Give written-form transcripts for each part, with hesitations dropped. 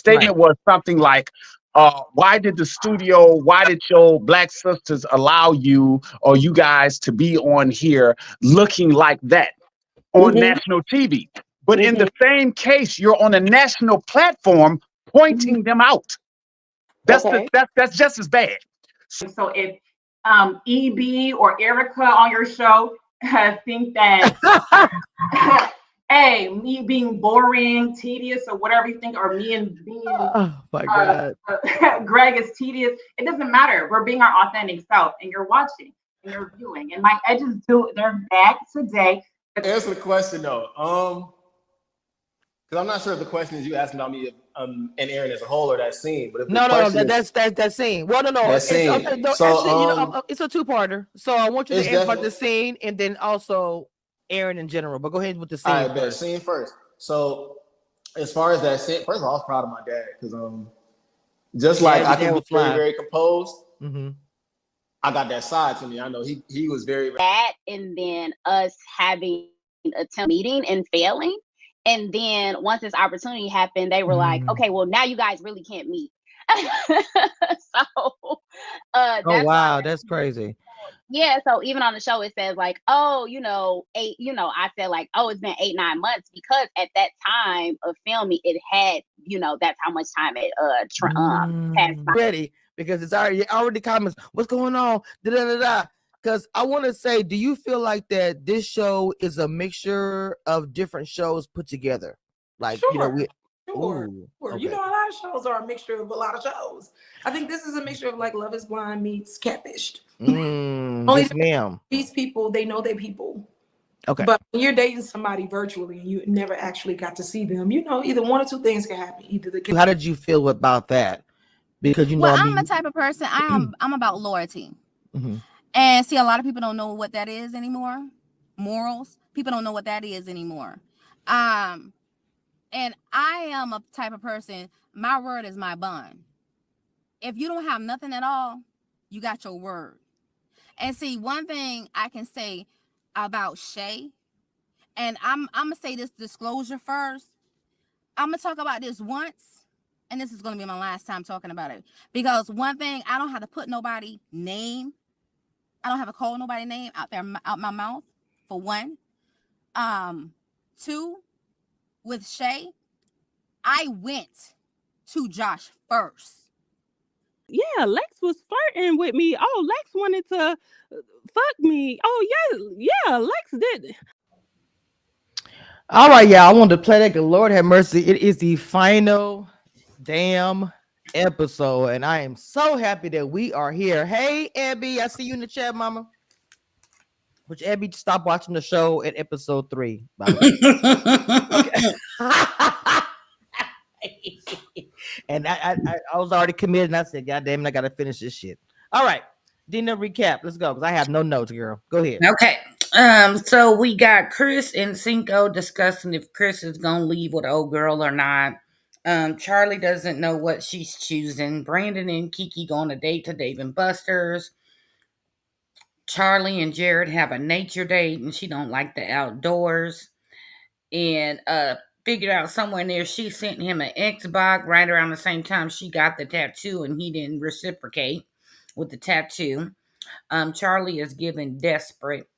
statement was something like, why did your black sisters allow you or you guys to be on here looking like that on Mm-hmm. national TV? But in Mm-hmm. the same case, you're on a national platform pointing them out. Okay. That's just as bad. So if EB or Erica on your show think that hey, me being boring, tedious, or whatever you think, or me and being Oh my God. Greg is tedious, it doesn't matter. We're being our authentic self, and you're watching and you're viewing. And my edges they're back today. Answer the question though. Because I'm not sure if the question is you asking about me and Aaron as a whole or that scene. But if the No, question that's that scene. Well, no, that scene. Okay, no, So, actually, it's a two-parter. So I want you to it's answer about the scene and then also Aaron in general. But go ahead with the scene. All right, bet. Scene first. So as far as that scene, first of all, I was proud of my dad because just like I can be very, very composed. Mm-hmm. I got that side to me. I know he was very that, and then us having a meeting and failing. And then once this opportunity happened, they were like, okay, well, now you guys really can't meet. Oh, wow. That's crazy. Yeah. So even on the show, it says like, oh, I said like, oh, it's been 8-9 months because at that time of filming, it had, that's how much time it passed by. Ready, because it's already comments. What's going on? Da-da-da-da. Because I want to say, do you feel like that this show is a mixture of different shows put together? Like, Sure. Sure. Okay. A lot of shows are a mixture of a lot of shows. I think this is a mixture of like Love is Blind meets Catfished. Only yes, ma'am. These people, they know their people. Okay. But when you're dating somebody virtually and you never actually got to see them, either one or two things can happen. How did you feel about that? Because I'm the type of person, I'm about loyalty. Mm-hmm. And see, a lot of people don't know what that is anymore. Morals. People don't know what that is anymore. And I am a type of person, my word is my bond. If you don't have nothing at all, you got your word. And see, one thing I can say about Shay, and I'm going to say this disclosure first. I'm going to talk about this once, and this is going to be my last time talking about it. Because one thing, I don't have to put nobody name. I don't have to call nobody name out my mouth, for one. Two, with Shay, I went to Josh first. Yeah, Lex was flirting with me. Oh, Lex wanted to fuck me. Oh, yeah, Lex did. All right, y'all. I wanted to play that. Good Lord have mercy. It is the final damn episode, and I am so happy that we are here. Hey, Abby, I see you in the chat, mama. Which Abby stopped watching the show at episode 3. By the way. And I was already committed, and I said, God damn it, I gotta finish this shit. All right, Dina, recap. Let's go, because I have no notes, girl. Go ahead. Okay. So we got Chris and Cinco discussing if Chris is gonna leave with old girl or not. Charlie doesn't know what she's choosing. Brandon and Kiki go on a date to Dave and Buster's. Charlie and Jared have a nature date, and she don't like the outdoors. And figured out somewhere in there she sent him an Xbox right around the same time she got the tattoo, and he didn't reciprocate with the tattoo. Charlie is given desperate.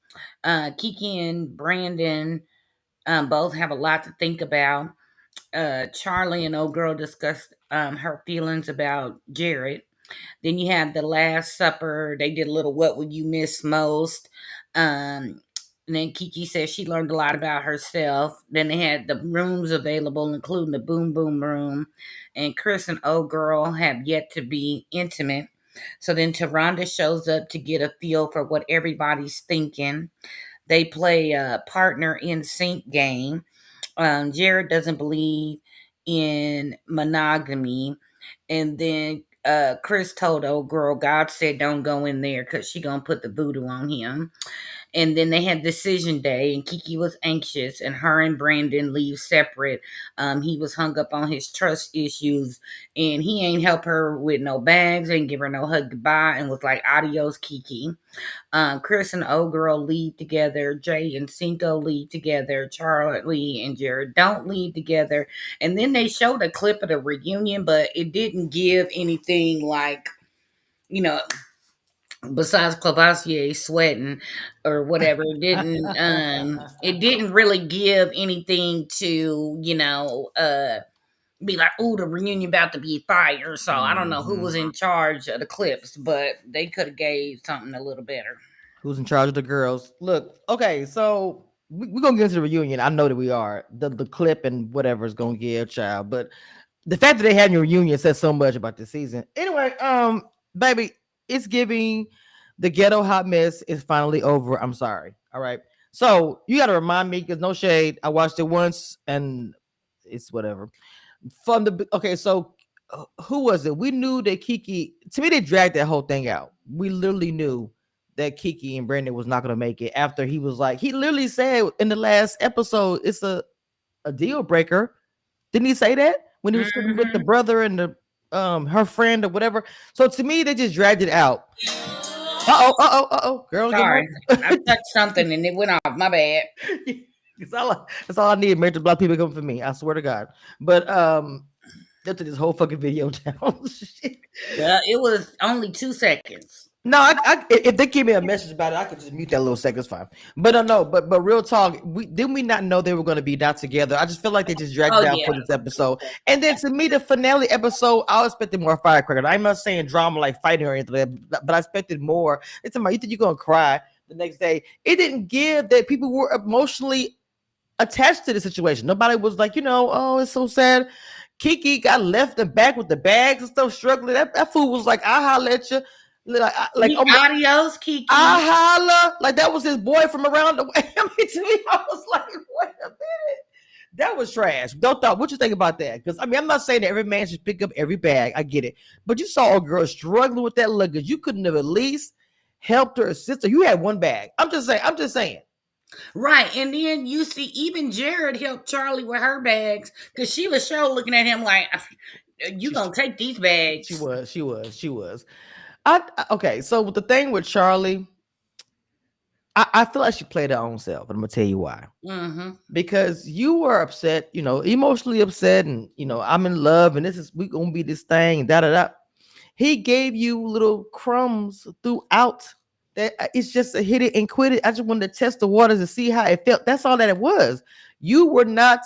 Kiki and Brandon both have a lot to think about. Charlie and old girl discussed her feelings about Jared. Then you have the Last Supper. They did a little what would you miss most. And then Kiki said she learned a lot about herself. Then they had the rooms available, including the Boom Boom Room. And Chris and old girl have yet to be intimate. So then Taronda shows up to get a feel for what everybody's thinking. They play a partner in sync game. Jared doesn't believe in monogamy. And then Chris told old girl, God said don't go in there because she gonna put the voodoo on him. And then they had decision day, and Kiki was anxious, and her and Brandon leave separate. He was hung up on his trust issues, and he ain't help her with no bags, ain't give her no hug goodbye, and was like, adios, Kiki. Chris and old girl leave together. Jay and Cinco leave together. Charlie and Jared don't leave together. And then they showed a clip of the reunion, but it didn't give anything like, you know, besides Clavassier sweating or whatever. It didn't really give anything to, be like, oh, the reunion about to be fire. So I don't know who was in charge of the clips, but they could have gave something a little better. Who's in charge of the girls? Look, okay, so we're gonna get into the reunion. I know that we are. The clip and whatever is gonna give child, but the fact that they had a reunion says so much about the season. Anyway, baby, it's giving. The ghetto hot mess is finally over. I'm sorry. All right. So you gotta remind me, because no shade. I watched it once and it's whatever. From the okay, so who was it? We knew that Kiki. To me, they dragged that whole thing out. We literally knew that Kiki and Brandon was not gonna make it after he was like, he literally said in the last episode, it's a deal breaker. Didn't he say that when he was sitting with the brother and the her friend or whatever? So to me, they just dragged it out. Girl, sorry, I touched something and it went off. My bad. That's all I need. Married to black people come for me. I swear to God. But they took this whole fucking video down. Well, it was only 2 seconds. No, if they give me a message about it, I could just mute that little second. It's fine. But no, but real talk, we not know they were going to be not together. I just feel like they just dragged it out for this episode. And then to me, the finale episode, I expected more firecracker. I'm not saying drama like fighting or anything, but I expected more. It's about, you think you're going to cry the next day? It didn't give that people were emotionally attached to the situation. Nobody was like, oh, it's so sad. Kiki got left in back with the bags and stuff, struggling. That fool was like, I'll holler at you. Like adios, Kiki. I holla, like that was his boy from around the way. I mean, to me, I was like, wait a minute, that was trash. Don't thought. What you think about that? Because I mean, I'm not saying that every man should pick up every bag. I get it, but you saw a girl struggling with that luggage. You couldn't have at least helped her sister. You had one bag. I'm just saying. Right, and then you see even Jared helped Charlie with her bags because she was looking at him like, "You gonna take these bags?" She was. Okay, so with the thing with Charlie, I feel like she played her own self, and I'm gonna tell you why. Because you were upset, emotionally upset, and I'm in love, and we gonna be this thing, and da da da. He gave you little crumbs throughout. That it's just a hit it and quit it. I just wanted to test the waters and see how it felt. That's all that it was. You were not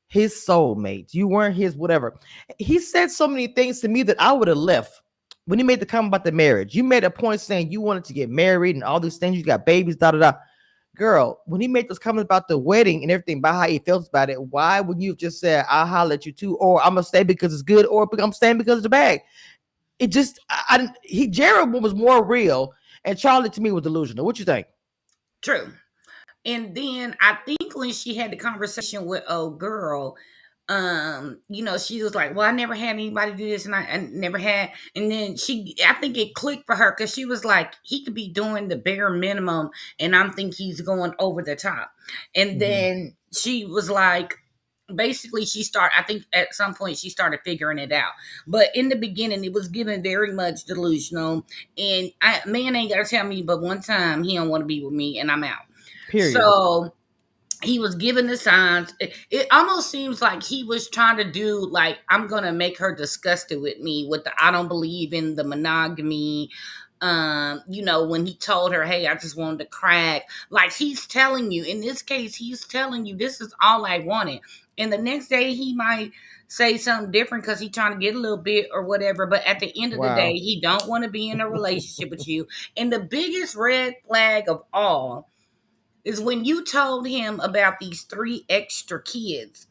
his soulmate. You weren't his whatever. He said so many things to me that I would have left. When he made the comment about the marriage, you made a point saying you wanted to get married and all these things. You got babies, da da da. Girl, when he made those comments about the wedding and everything, about how he felt about it, why would you have just said, I'll holler at you too, or I'm gonna stay because it's good, or I'm staying because of the bag? It just, Jared was more real, and Charlie to me was delusional. What you think? True. And then I think when she had the conversation with old girl, she was like, well, I never had anybody do this, and I never had. And then I think it clicked for her because she was like, he could be doing the bare minimum, and I'm think he's going over the top. And then she was like, basically I think at some point she started figuring it out, but in the beginning it was given very much delusional, and man ain't gotta tell me but one time he don't want to be with me and I'm out. Period. So he was given the signs. It almost seems like he was trying to do like, I'm gonna make her disgusted with me with the I don't believe in the monogamy. When he told her, hey, I just wanted to crack, like he's telling you, in this case, he's telling you this is all I wanted. And the next day he might say something different because he's trying to get a little bit or whatever. But at the end of the day, he don't want to be in a relationship with you. And the biggest red flag of all is when you told him about these 3 extra kids.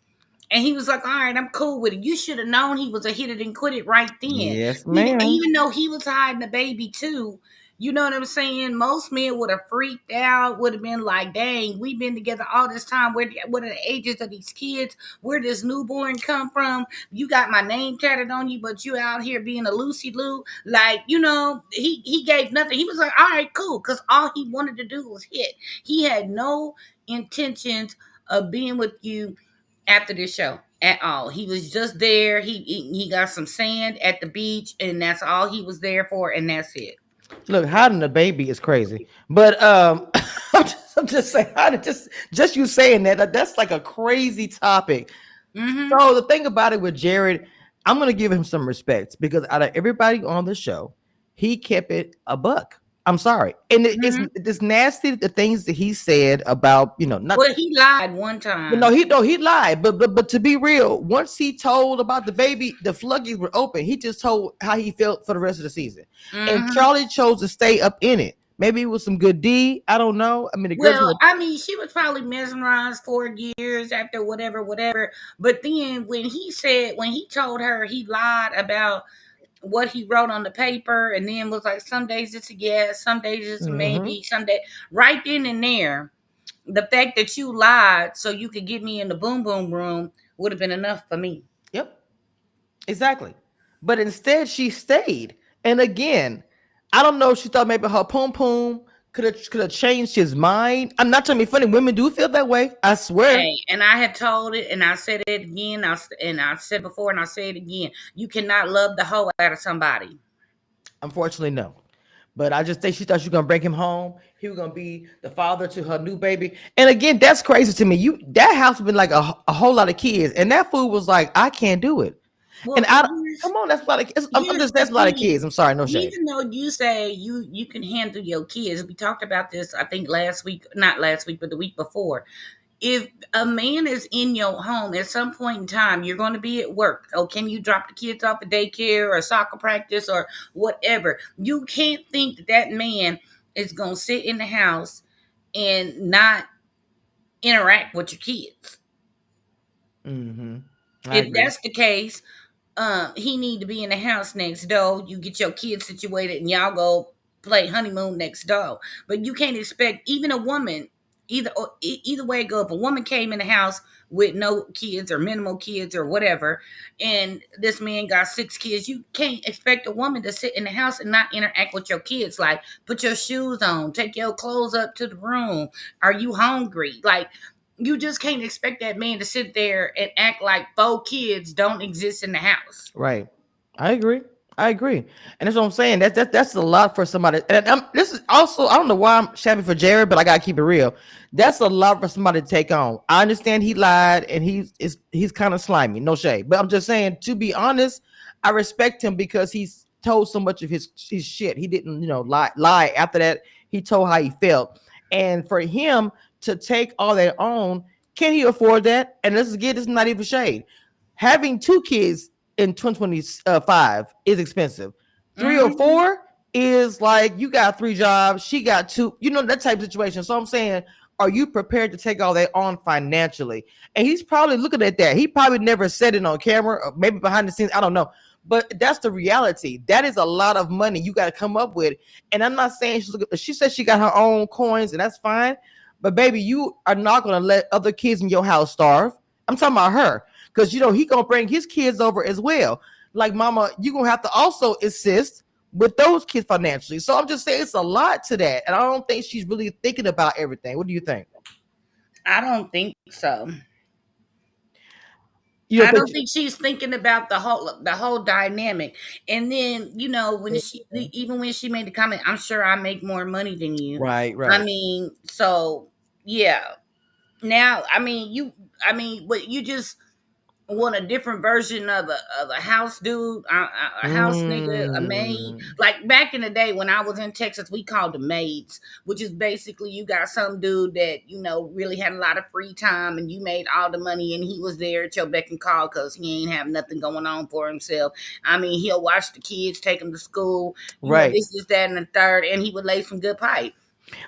And he was like, all right, I'm cool with it. You should have known he was a hit it and quit it right then. Yes, ma'am. Even though he was hiding the baby too. You know what I'm saying? Most men would have freaked out, would have been like, dang, we've been together all this time. What are the ages of these kids? Where does newborn come from? You got my name tatted on you, but you out here being a Lucy Lou. Like, he gave nothing. He was like, all right, cool. Because all he wanted to do was hit. He had no intentions of being with you after this show at all. He was just there. He got some sand at the beach, and that's all he was there for, and that's it. Look, hiding the baby is crazy, but I'm just saying, just you saying that's like a crazy topic. Mm-hmm. So the thing about it with Jared, I'm gonna give him some respect because out of everybody on the show, he kept it a buck. I'm sorry, and Mm-hmm. it's nasty the things that he said about not. Well, he lied one But time. no, he lied. But to be real, once he told about the baby, the floodgates were open. He just told how he felt for the rest of the season, and Mm-hmm. Charlie chose to stay up in it. Maybe it was some good D. I don't know. I mean, the girls. Well, I mean, she was probably mesmerized 4 years after whatever. But then when he told her he lied about what he wrote on the paper, and then was like, some days it's a yes, some days it's a Mhm. maybe, some day, right then and there, the fact that you lied so you could get me in the boom boom room would have been enough for me. Yep. Exactly. But instead, she stayed. And again, I don't know. She thought maybe her poom poom could have changed his mind. I'm not trying to be funny. Women do feel that way. I swear. Hey, and I have told it, and I said it again. I said before, and I say it again. You cannot love the hoe out of somebody. Unfortunately, no. But I just think she thought she was gonna bring him home. He was gonna be the father to her new baby. And again, that's crazy to me. That house has been like a whole lot of kids, and that fool was like, I can't do it. Well, And I come on, that's a lot of kids. I'm here's just the that's a lot of thing. kids. I'm sorry, no shade. Even though you say you can handle your kids, we talked about this. I think last week, not last week, but the week before. If a man is in your home at some point in time, you're going to be at work. Oh, can you drop the kids off at daycare or soccer practice or whatever? You can't think that man is going to sit in the house and not interact with your kids. Mm-hmm. I If agree. that's the case, he need to be in the house next door. You get your kids situated and y'all go play honeymoon next door. But you can't expect even a woman, either way it go. If a woman came in the house with no kids or minimal kids or whatever, and this man got 6 kids, you can't expect a woman to sit in the house and not interact with your kids. Like, put your shoes on, take your clothes up to the room. Are you hungry? Like, you just can't expect that man to sit there and act like 4 kids don't exist in the house. Right. I agree. I agree. And that's what I'm saying. That's a lot for somebody. And this is also, I don't know why I'm shabby for Jared, but I gotta keep it real. That's a lot for somebody to take on. I understand he lied and he's kind of slimy, no shade. But I'm just saying, to be honest, I respect him because he's told so much of his shit. He didn't, lie. After that, he told how he felt. And for him to take all that on, can he afford that? And this is not even shade. Having 2 kids in 2025 is expensive. 3 or 4 is like you got 3 jobs, she got 2, that type of situation. So I'm saying, are you prepared to take all that on financially? And he's probably looking at that. He probably never said it on camera, or maybe behind the scenes. I don't know. But that's the reality. That is a lot of money you got to come up with. And I'm not saying she said she got her own coins, and that's fine. But baby, you are not going to let other kids in your house starve. I'm talking about her because he gonna bring his kids over as well. Like, mama, you gonna have to also assist with those kids financially. So I'm just saying it's a lot to that, and I don't think she's really thinking about everything. What do you think? I don't think so. You don't I think? don't think she's thinking about the whole dynamic. And then, when even when she made the comment, I'm sure I make more money than you. Right, I right. mean, so yeah. Now, but you just want a different version of a house dude, a house nigga, a maid. Mm, Like back in the day when I was in Texas, we called them maids, which is basically you got some dude that really had a lot of free time, and you made all the money, and he was there at your beck and call because he ain't have nothing going on for himself. I mean, he'll watch the kids, take them to school, right. this is that and the third, and he would lay some good pipe.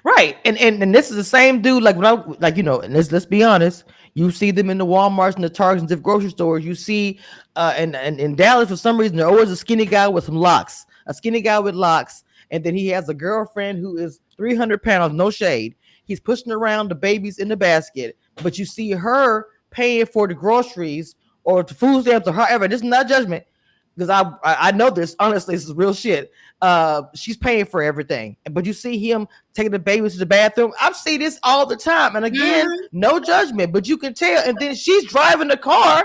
Right. And this is the same dude, like when I like, and let's be honest, you see them in the Walmarts and the Targets and different grocery stores. You see and in Dallas, for some reason, there always a skinny guy with some locks, a skinny guy with locks. and then he has a girlfriend who is 300 pounds, no shade. He's pushing around the babies in the basket, but you see her paying for the groceries or the food stamps or however. This is not judgment because I know this. Honestly, this is real shit. She's paying for everything, but you see him taking the babies to the bathroom. I've seen this all the time, and again, no judgment, but you can tell. And then she's driving the car,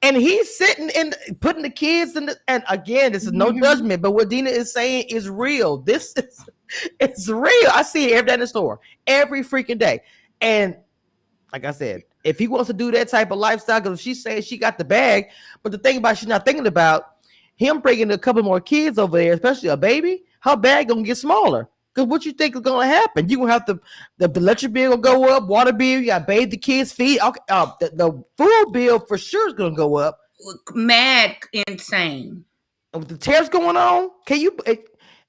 and he's sitting in, putting the kids in the. And again, this is no judgment, but what Dina is saying is real. This is it's real. I see it every day in the store, every freaking day, and like I said, if he wants to do that type of lifestyle, because she's saying she got the bag, but the thing about she's not thinking about him bringing a couple more kids over there, especially a baby, her bag gonna get smaller. Because what you think is gonna happen? You gonna have the electric bill will go up, water bill, you gotta bathe the kids' feet. Okay, the food bill for sure is gonna go up. Mad insane. With the tariffs going on, can you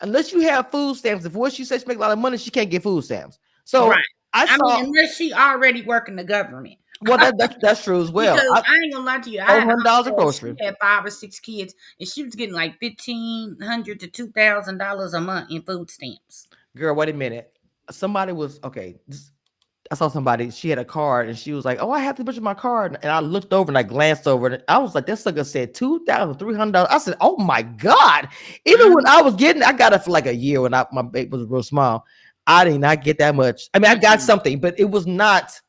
unless you have food stamps? If what she says she make a lot of money, she can't get food stamps. So right. I mean, unless she already working the government. Well, that's true as well. Because I ain't gonna lie to you. $400 a grocery. She had 5 or 6 kids, and she was getting like $1,500 to $2,000 a month in food stamps. Girl, wait a minute. Somebody was okay. I saw somebody. She had a card, and she was like, "Oh, I have to put my card." And I looked over and I glanced over, and I was like, "That sucker said $2,300." I said, "Oh my god!" Even when I was getting, I got it for like a year when my baby was real small. I did not get that much. I mean, I got something, but it was not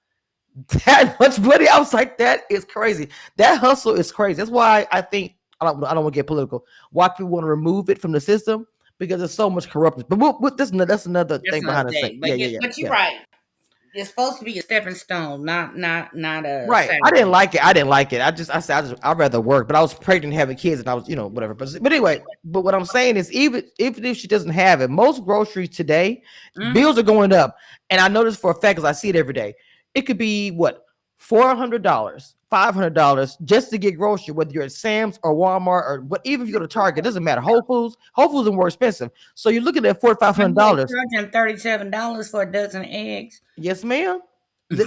that much money. I was like, that is crazy. That hustle is crazy. That's why I think I don't want to get political. Why people want to remove it from the system because there's so much corruption. But that's another thing behind the scenes. Yeah. But you're right. It's supposed to be a stepping stone, not a right. Saturday. I didn't like it. I'd rather work, but I was pregnant, having kids, and I was, whatever. But anyway, but what I'm saying is, even if she doesn't have it, most groceries today, bills are going up, and I know this for a fact because I see it every day. It could be what $400, $500 just to get grocery, whether you're at Sam's or Walmart or what. Even if you go to Target, it doesn't matter. Whole Foods is more expensive. So you're looking at $400-$500. $137 for a dozen eggs. Yes, ma'am.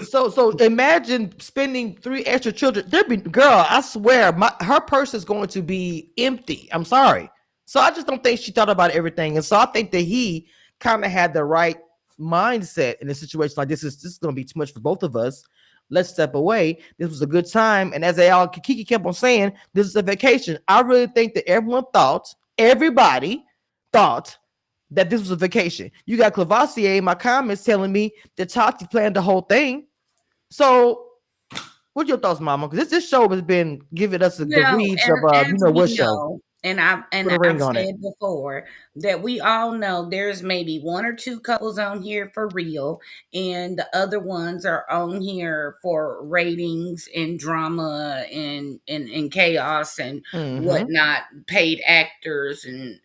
So imagine spending 3 extra children. Girl, I swear, her purse is going to be empty. I'm sorry. So I just don't think she thought about everything, and so I think that he kind of had the right mindset in a situation like this. This is going to be too much for both of us. Let's step away. This was a good time, and as Kiki kept on saying, this is a vacation. I really think that everybody thought that this was a vacation. You got Clavassier in my comments telling me that Tati planned the whole thing. So, what's your thoughts, Mama? Because this show has been giving us the reads of what show. And I've said before that we all know there's maybe 1 or 2 couples on here for real, and the other ones are on here for ratings and drama and chaos and whatnot, paid actors and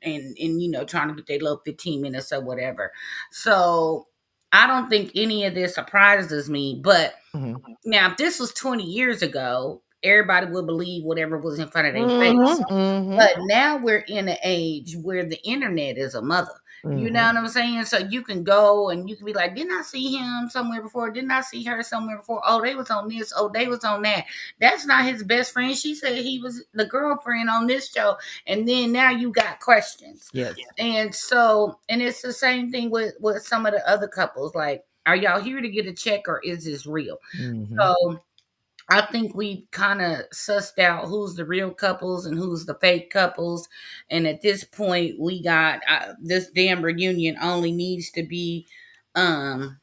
trying to get their little 15 minutes or whatever. So I don't think any of this surprises me. But now, if this was 20 years ago, everybody would believe whatever was in front of their face. But now we're in an age where the internet is a mother. You know what I'm saying? So you can go and you can be like, didn't I see him somewhere before? Didn't I see her somewhere before? Oh, they was on this. Oh, they was on that. That's not his best friend. She said he was the girlfriend on this show. And then now you got questions. Yes. And so, and it's the same thing with some of the other couples. Like, are y'all here to get a check or is this real? So I think we kind of sussed out who's the real couples and who's the fake couples. And at this point, we got this damn reunion only needs to be 1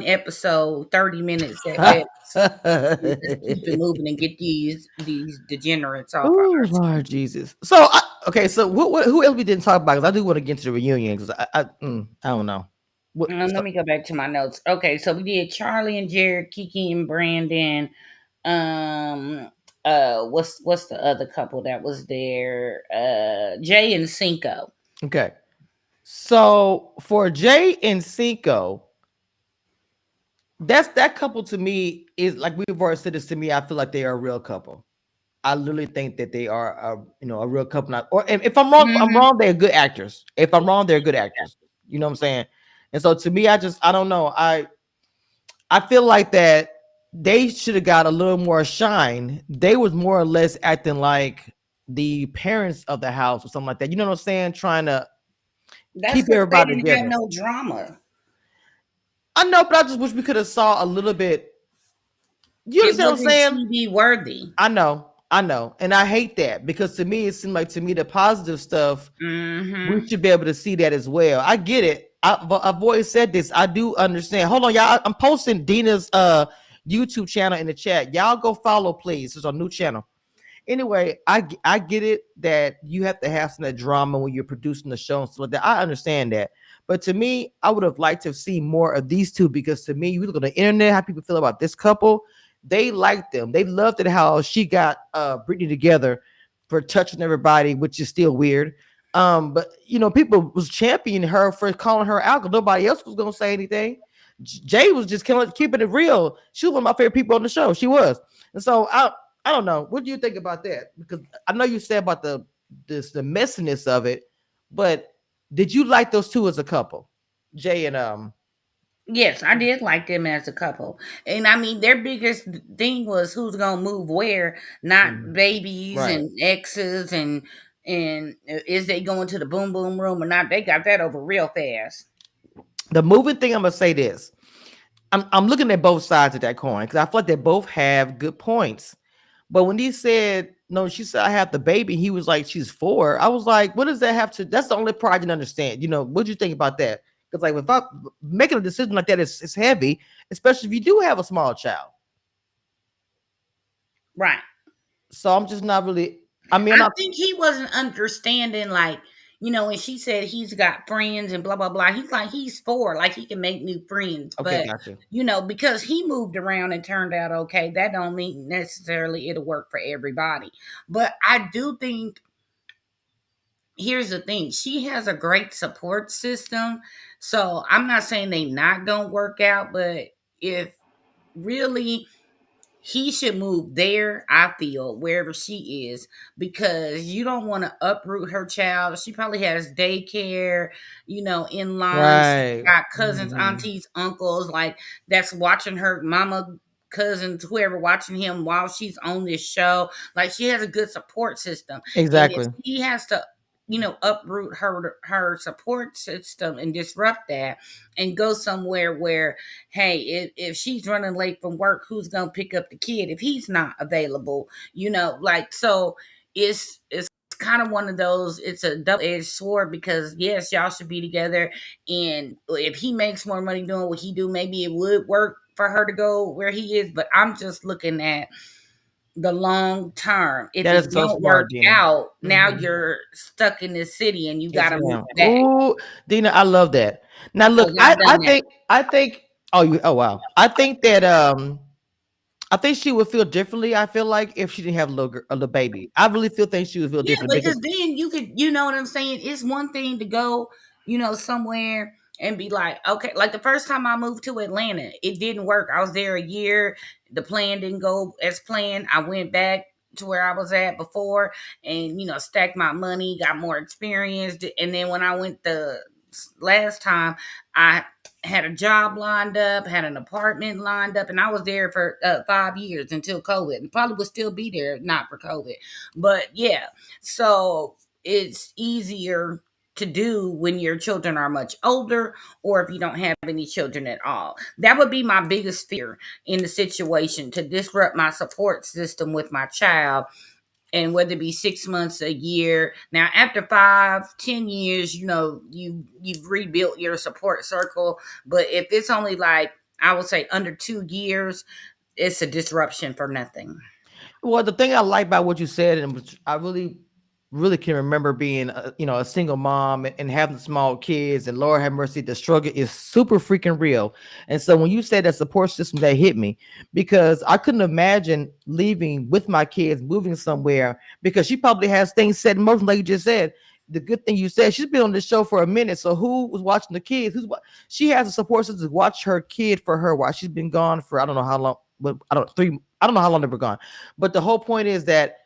episode, 30 minutes at best. Keep it moving and get these degenerates off. Oh, Lord Jesus. So, so who else we didn't talk about? Because I do want to get to the reunion because I don't know. Let me go back to my notes. Okay, so we did Charlie and Jared, Kiki and Brandon. What's the other couple that was there? Jay and Cinco. Okay, so for Jay and Cinco, that couple to me is like we've already said this to me. I feel like they are a real couple. I literally think that they are a real couple. And if I'm wrong, I'm wrong. They're good actors. If I'm wrong, they're good actors. You know what I'm saying? And so to me, I don't know. I feel like that they should have got a little more shine. They was more or less acting like the parents of the house or something like that. You know what I'm saying? Trying to That's keep because they everybody didn't have together. no drama. I know, but I just wish we could have saw a little bit. You It understand what I'm wasn't saying? TV worthy. I know, and I hate that because to me it seemed like the positive stuff we Mm-hmm. should be able to see that as well. I get it. I've always said this. I do understand. Hold on, y'all. I'm posting Dina's YouTube channel in the chat. Y'all go follow, please. It's a new channel. Anyway, I get it that you have to have some of that drama when you're producing the show and stuff like that. I understand that. But to me, I would have liked to see more of these two because to me, you look on the internet, how people feel about this couple, they liked them. They loved it how she got Brittany together for touching everybody, which is still weird. But you know, people was championing her for calling her out because nobody else was gonna say anything. Jay was just keeping it real. She was one of my favorite people on the show. She was. And so I don't know. What do you think about that? Because I know you said about the messiness of it, but did you like those two as a couple, Jay and Yes, I did like them as a couple. And I mean, their biggest thing was who's gonna move where, not babies right? and exes and is they going to the boom boom room or not? They got that over real fast. The moving thing, I'm gonna say this. I'm looking at both sides of that coin because I feel like they both have good points. But when he said no, she said I have the baby. He was like, she's 4. I was like, what does that have to? That's the only part I didn't understand. You know, what do you think about that? Because like, if I making a decision like that is heavy, especially if you do have a small child. Right. So I'm just not really. I mean, I'm I not. think he wasn't understanding, like, when she said he's got friends and blah blah blah. He's like, he's 4, like he can make new friends, Okay, but gotcha. because he moved around and turned out okay, that don't mean necessarily it'll work for everybody. But I do think, here's the thing, she has a great support system, so I'm not saying they not gonna work out, but if really he should move there, I feel, wherever she is, because you don't want to uproot her child. She probably has daycare, in line. She's Right. got cousins, Mhm. aunties, uncles, like that's watching her mama, cousins, whoever watching him while she's on this show. Like she has a good support system. And if Exactly. he has to, uproot her support system and disrupt that and go somewhere where, hey, if she's running late from work, who's gonna pick up the kid if he's not available? Like, so it's kind of one of those, it's a double-edged sword, because yes, y'all should be together, and if he makes more money doing what he do, maybe it would work for her to go where he is. But I'm just looking at the long term. If That it is so don't work smart, Dina. out, now Mhm. you're stuck in this city and you Yes, gotta move ma'am. back. Ooh, Dina, I love that. Now, look, Because I've done that. I think. Oh, oh wow. I think that I think she would feel differently. I feel like if she didn't have a little baby, I really think she would feel Yeah, different because because then you could, you know what I'm saying? It's one thing to go, somewhere and be like, okay, like the first time I moved to Atlanta, it didn't work. I was there a year. The plan didn't go as planned. I went back to where I was at before and, stacked my money, got more experience. And then when I went the last time, I had a job lined up, had an apartment lined up, and I was there for 5 years until COVID, and probably would still be there if not for COVID. But yeah, so it's easier to do when your children are much older, or if you don't have any children at all. That would be my biggest fear in the situation, to disrupt my support system with my child. And whether it be 6 months, a year. Now, after 5, 10 years, you've rebuilt your support circle. But if it's only like, I would say under 2 years, it's a disruption for nothing. well, the thing I like about what you said, and which I really can remember being, a single mom and having small kids, and Lord have mercy, the struggle is super freaking real. And so when you said that support system, that hit me because I couldn't imagine leaving with my kids, moving somewhere because she probably has things set in motion, like you just said. The good thing you said, she's been on this show for a minute. So who was watching the kids? She has a support system to watch her kid for her while she's been gone for I don't know how long, but I don't know how long they've been gone. But the whole point is that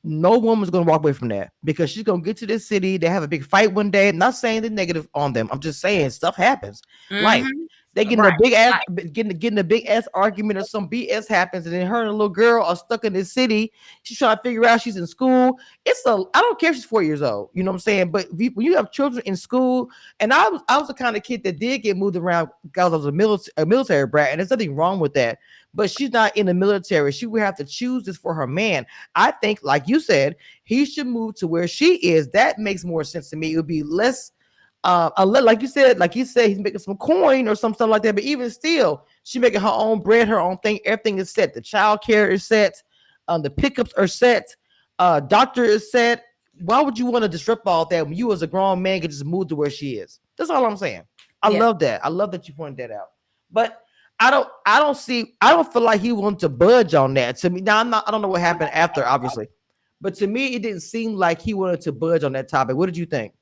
no woman's gonna walk away from that because she's gonna get to this city. They have a big fight one day. I'm not saying the negative on them. I'm just saying stuff happens. Life. Mm-hmm. They getting a Right. big ass, Right. getting a big ass argument, or some BS happens, and then her and a little girl are stuck in this city. She's trying to figure out, she's in school. I don't care if she's 4 years old. You know what I'm saying? But when you have children in school, and I was the kind of kid that did get moved around because I was a military brat, and there's nothing wrong with that. But she's not in the military. She would have to choose this for her man. I think, like you said, he should move to where she is. That makes more sense to me. It would be less like you said, he's making some coin or something like that. But even still, she making her own bread, her own thing. Everything is set. The child care is set. The pickups are set. Doctor is set. Why would you want to disrupt all that when you as a grown man could just move to where she is? That's all I'm saying. I Yeah. love that. I love that you pointed that out. But I don't feel like he wanted to budge on that. To me, now I don't know what happened after, obviously. But to me, it didn't seem like he wanted to budge on that topic. What did you think?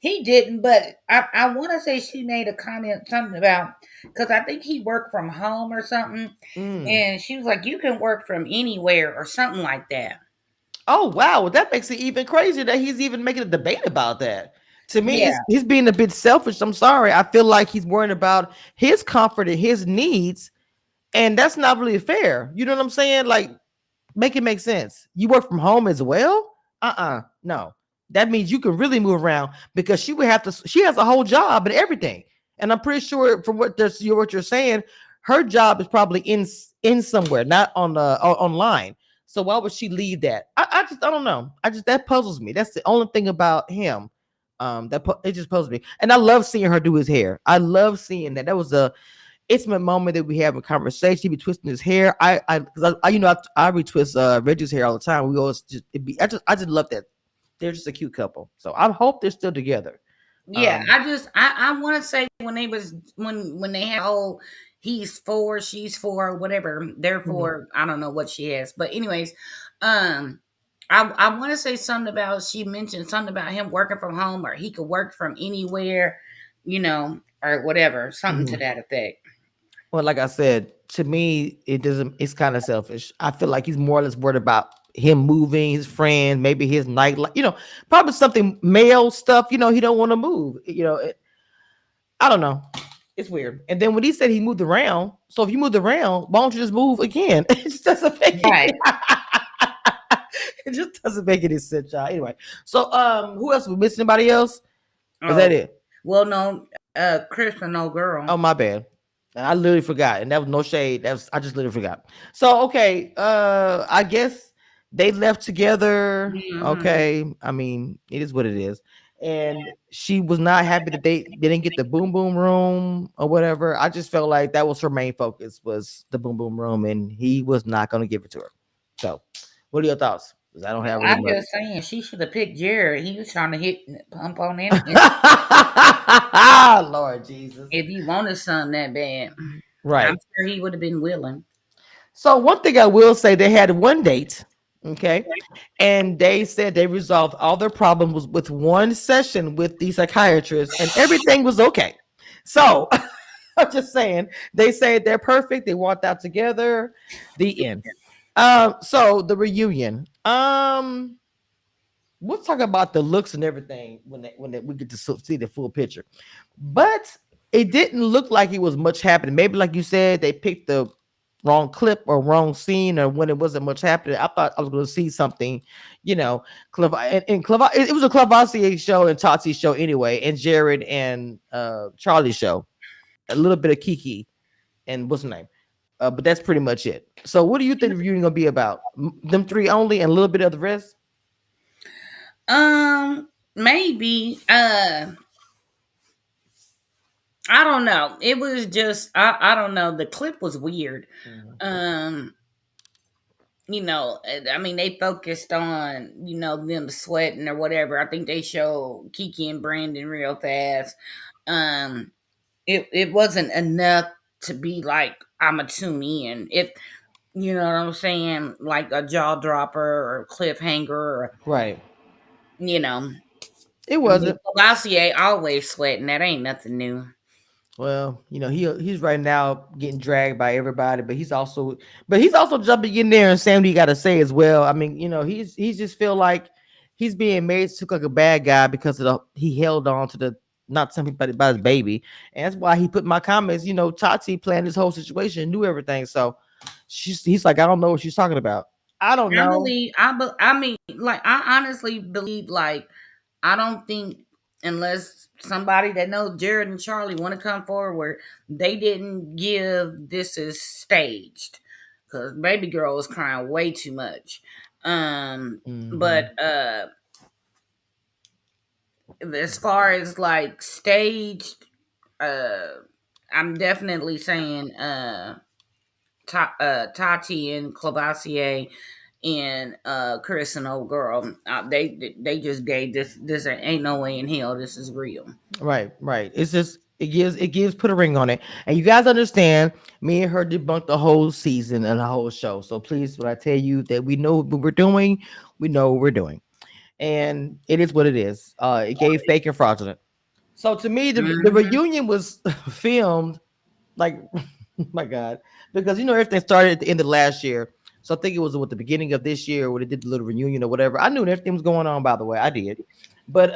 He didn't, but I want to say she made a comment something about, because I think he worked from home or something, and she was like, "You can work from anywhere" or something like that. Oh wow, well, that makes it even crazier that he's even making a debate about that. To me, Yeah, he's being a bit selfish. I'm sorry. I feel like he's worrying about his comfort and his needs, and that's not really fair. You know what I'm saying? Like, make it make sense. You work from home as well? No. That means you can really move around because she has a whole job and everything. And I'm pretty sure from what you're saying, her job is probably in somewhere, not on online. So why would she leave that? I don't know. That puzzles me. That's the only thing about him. It just puzzles me. And I love seeing her do his hair. I love seeing that. That was a intimate moment that we have a conversation. He be twisting his hair. Because I retwist Reggie's hair all the time. We always I just love that. They're just a cute couple. So I hope they're still together. yeah. I want to say when they had oh he's four, she's four, whatever. Therefore, I don't know what she has, but anyways, um. I want to say something about, she mentioned something about him working from home, or he could work from anywhere, or whatever, something to that effect. Well, like I said, to me, it's kind of selfish. I feel like he's more or less worried about him moving, his friends, maybe his night, probably something male stuff. He don't want to move. I don't know. It's weird. And then when he said he moved around, so if you moved around, why don't you just move again? It just doesn't make Right. it just doesn't make any sense, y'all. Anyway, so who else? We missing anybody else? Was Oh, that it? well, no, Chris and no girl. Oh, my bad. I literally forgot, and that was no shade. I just literally forgot. So okay, I guess they left together. Okay, I mean it is what it is. And she was not happy that they didn't get the boom boom room or whatever. I just felt like that was her main focus, was the boom boom room, and he was not going to give it to her. So, what are your thoughts? Because I don't have really I'm much. just saying she should have picked Jared. He was trying to pump on him. Lord Jesus. If he wanted something that bad, Right. I'm sure he would have been willing. So one thing I will say, they had one date, okay, and they said they resolved all their problems with one session with the psychiatrist, and everything was okay. So I'm just saying, they say they're perfect. They walked out together. The end. So the reunion. We'll talk about the looks and everything when we get to see the full picture, but it didn't look like it was much happening. Maybe like you said, they picked the wrong clip or wrong scene, or when it wasn't much happening. I thought I was going to see something, it was a Clavasier show and Tati show anyway, and Jared and Charlie show, a little bit of Kiki and what's her name, but that's pretty much it. So what do you think the reunion gonna be about? Them three only and a little bit of the rest? Maybe. I don't know. It was just I don't know. The clip was weird. I mean, they focused on, them sweating or whatever. I think they show Kiki and Brandon real fast. It wasn't enough to be like, I'm a tune in. You know what I'm saying? Like a jaw dropper or cliffhanger, or, Right. you know. It wasn't. Cavassier always sweating. That ain't nothing new. Well, he's right now getting dragged by everybody, but he's also jumping in there and saying what he got to say as well. I mean, he's just feel like he's being made to look like a bad guy because he held on to not telling people about his baby. And that's why he put in my comments, you know, Tati planned this whole situation, knew everything. So he's like, I don't know what she's talking about. I don't I know. believe I mean, like, I honestly believe, like, I don't think, unless somebody that knows Jared and Charlie want to come forward, they didn't give this as staged, because baby girl was crying way too much. Mhm. But as far as like staged, uh I'm definitely saying Tati and Clavassier and Chris and old girl, they just gave this ain't no way in hell this is real. Right, right. It's just it gives put a ring on it. And you guys understand, me and her debunked the whole season and the whole show. So please, when I tell you that we know what we're doing, we know what we're doing. And it is what it is. It gave fake and fraudulent. So to me, the Mhm. reunion was filmed like my God, because you know everything started at the end of last year. So I think it was what the beginning of this year where they did the little reunion or whatever. I knew everything was going on, by the way. I did. But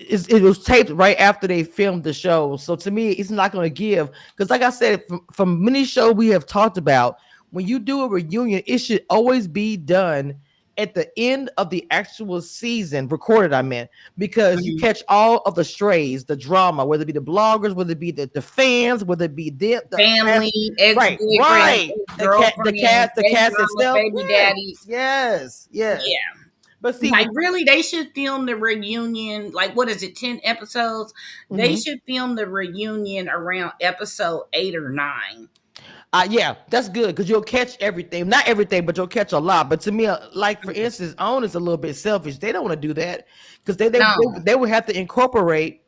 it was taped right after they filmed the show. So to me, it's not going to give, because like I said, from many shows we have talked about, when you do a reunion, it should always be done at the end of the actual season, recorded, I meant, because you Mhm. catch all of the strays, the drama, whether it be the bloggers, whether it be the fans, whether it be the Family, cast. Right, ex-boyfriend, right. The ex-girlfriend, the baby cast mama, itself. baby Yes, daddies. yes, yes. Yeah. But see, Like, really, they should film the reunion. Like, what is it, 10 episodes? They mhm. should film the reunion around episode 8 or 9. Yeah, that's good because you'll catch everything. Not everything, but you'll catch a lot. But to me, like for instance, OWN is a little bit selfish. They don't want to do that because No, they would have to incorporate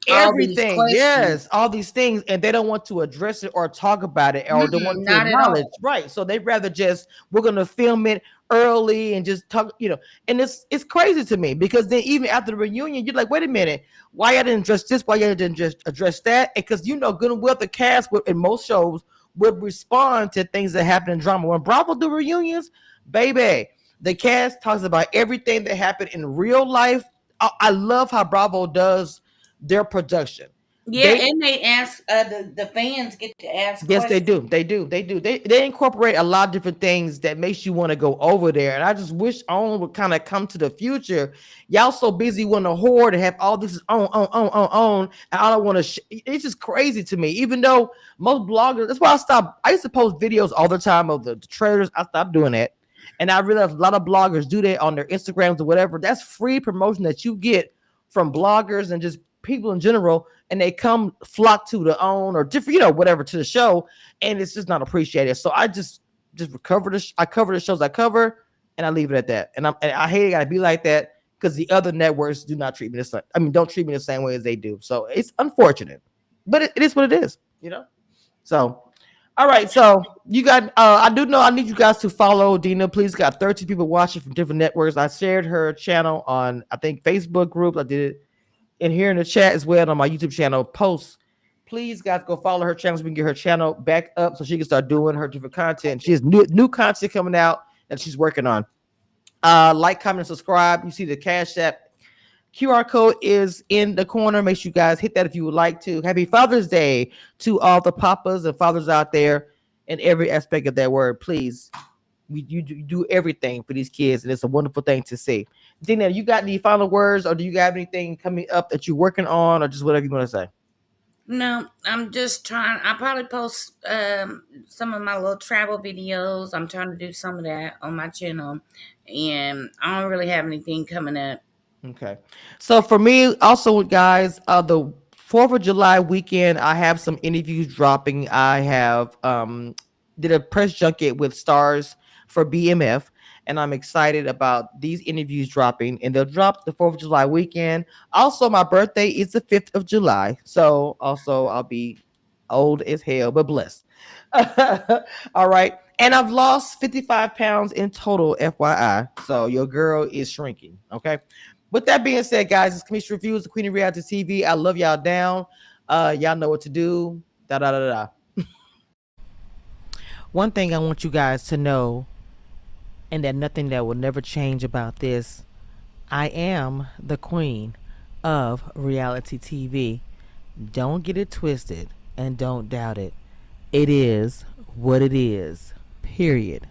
all these everything. questions. Yes, all these things, and they don't want to address it or talk about it or don't want Mm-mm, to not at acknowledge. all. Right. So they'd rather just we're gonna film it early and just talk, you know. And it's crazy to me because then even after the reunion, you're like, wait a minute, why y'all didn't address this? Why y'all didn't just address that? Because you know, good and well, the cast would in most shows would respond to things that happen in drama. When Bravo do reunions, baby, the cast talks about everything that happened in real life. I love how Bravo does their production. Yeah, They and they ask the fans get to ask Yes, they questions. do. They do. They do. They incorporate a lot of different things that makes you want to go over there. And I just wish OWN would kind of come to the future. Y'all so busy wanting to hoard and have all this on. And I don't want to. It's just crazy to me. Even though most bloggers, that's why I stopped. I used to post videos all the time of the trailers. I stopped doing that. And I realized a lot of bloggers do that on their Instagrams or whatever. That's free promotion that you get from bloggers and just people in general, and they come flock to the OWN or different, you know, whatever to the show, and it's just not appreciated. So I just recover I cover the shows I cover, and I leave it at that. And I hate it gotta be like that because the other networks do not treat me the same. I mean, don't treat me the same way as they do. So it's unfortunate, but it is what it is, you know. So. All right, so you got. I do know I need you guys to follow Dina. Please, got 13 people watching from different networks. I shared her channel on I think Facebook groups. I did it and here in the chat as well on my YouTube channel posts. Please, guys, go follow her channel so we can get her channel back up so she can start doing her different content. She has new content coming out that she's working on. Like, comment, and subscribe. You see the Cash App QR code is in the corner. Make sure you guys hit that if you would like to. Happy Father's Day to all the papas and fathers out there in every aspect of that word. Please, you do everything for these kids, and it's a wonderful thing to see. Dina, you got any final words, or do you have anything coming up that you're working on, or just whatever you want to say? No, I'm just trying. I probably post some of my little travel videos. I'm trying to do some of that on my channel, and I don't really have anything coming up. Okay. So for me, also, guys, the 4th of July weekend, I have some interviews dropping. I have did a press junket with stars for BMF, and I'm excited about these interviews dropping, and they'll drop the 4th of July weekend. Also, my birthday is the 5th of July. So also I'll be old as hell, but blessed. All right. And I've lost 55 pounds in total, FYI. So your girl is shrinking. Okay. With that being said, guys, it's Commissioner Reviews, the Queen of Reality TV. I love y'all down. Y'all know what to do. Da da da da. One thing I want you guys to know, and that nothing that will never change about this, I am the queen of reality TV. Don't get it twisted and don't doubt it. It is what it is. Period.